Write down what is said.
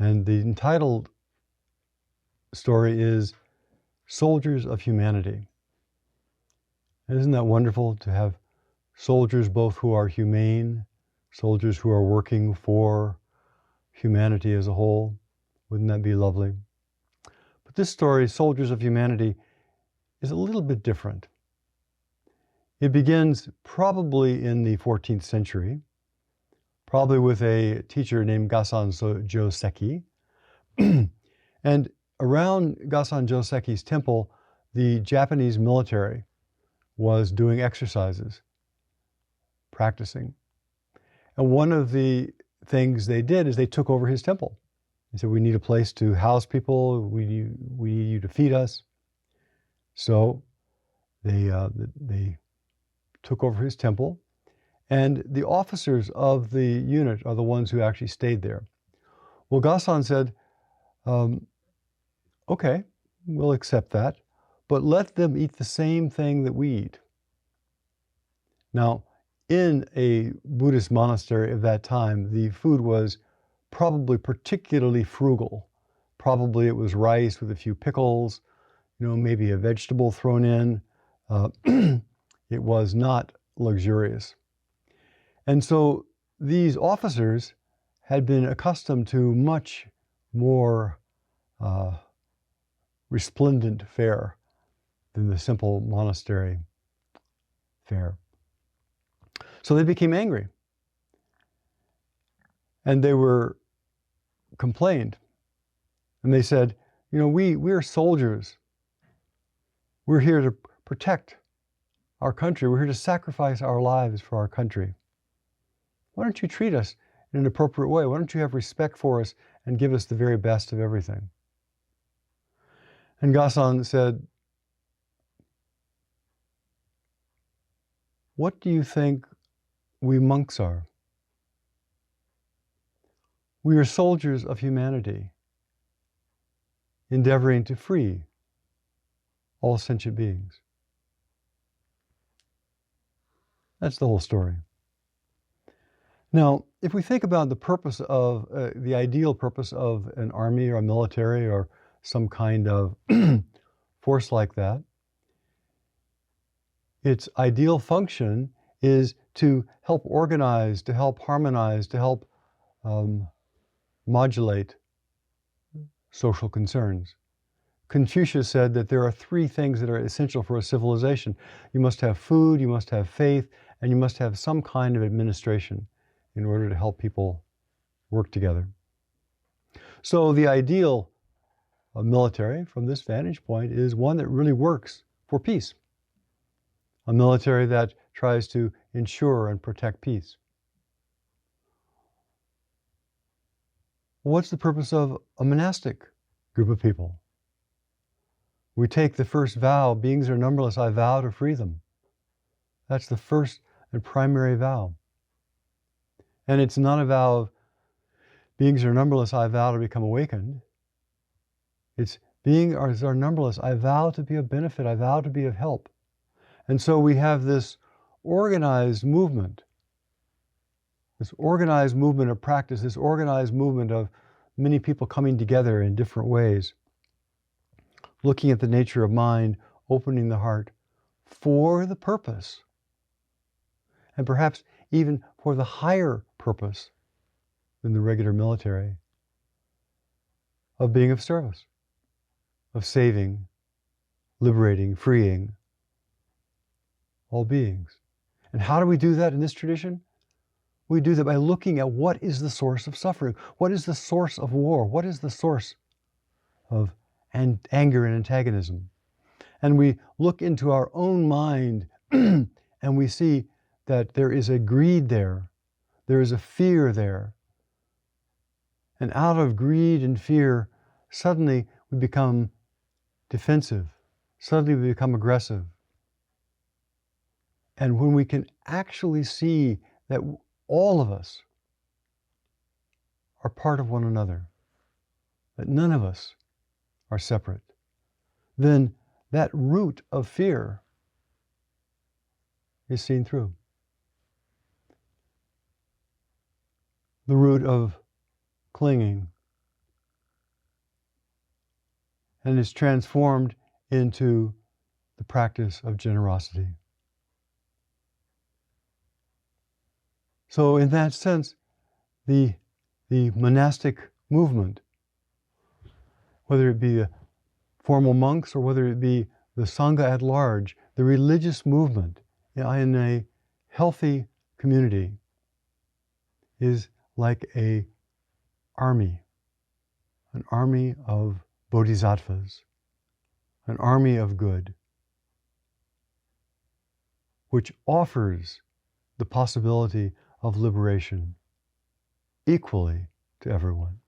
And the entitled story is Soldiers of Humanity. And isn't that wonderful to have soldiers both who are humane, soldiers who are working for humanity as a whole? Wouldn't that be lovely? But this story, Soldiers of Humanity, is a little bit different. It begins probably in the 14th century, probably with a teacher named Gasan Joseki. And around Gasan Joseki's temple, the Japanese military was doing exercises, practicing. And one of the things they did is they took over his temple. They said, we need a place to house people. We need you to feed us. So they took over his temple. And the officers of the unit are the ones who actually stayed there. Well, Gasan said, okay, we'll accept that, but let them eat the same thing that we eat. Now, in a Buddhist monastery of that time, the food was probably particularly frugal. Probably it was rice with a few pickles, maybe a vegetable thrown in. It was not luxurious. And so these officers had been accustomed to much more resplendent fare than the simple monastery fare. So they became angry. And they were complained. And they said, we're soldiers. We're here to protect our country. We're here to sacrifice our lives for our country. Why don't you treat us in an appropriate way? Why don't you have respect for us and give us the very best of everything? And Gasan said, what do you think we monks are? We are soldiers of humanity, endeavoring to free all sentient beings. That's the whole story. Now, if we think about the purpose of, the ideal purpose of an army or a military or some kind of force like that, its ideal function is to help organize, to help harmonize, to help modulate social concerns. Confucius said that there are three things that are essential for a civilization. You must have food, you must have faith, and you must have some kind of administration in order to help people work together. So the ideal military, from this vantage point, is one that really works for peace. A military that tries to ensure and protect peace. What's the purpose of a monastic group of people? We take the first vow, beings are numberless, I vow to free them. That's the first and primary vow. And it's not a vow of beings are numberless, I vow to become awakened. It's beings are numberless, I vow to be of benefit, I vow to be of help. And so we have this organized movement of practice, this organized movement of many people coming together in different ways, looking at the nature of mind, opening the heart for the purpose, and perhaps even for the higher purpose than the regular military, of being of service, of saving, liberating, freeing all beings. And how do we do that in this tradition? We do that by looking at what is the source of suffering, what is the source of war, what is the source of anger and antagonism. And we look into our own mind and we see that there is a greed there is a fear there. And out of greed and fear, suddenly we become defensive, suddenly we become aggressive. And when we can actually see that all of us are part of one another, that none of us are separate, then that root of fear is seen through. The root of clinging, and is transformed into the practice of generosity. So in that sense, the monastic movement, whether it be the formal monks or whether it be the Sangha at large, the religious movement in a healthy community is like an army of bodhisattvas, an army of good, which offers the possibility of liberation equally to everyone.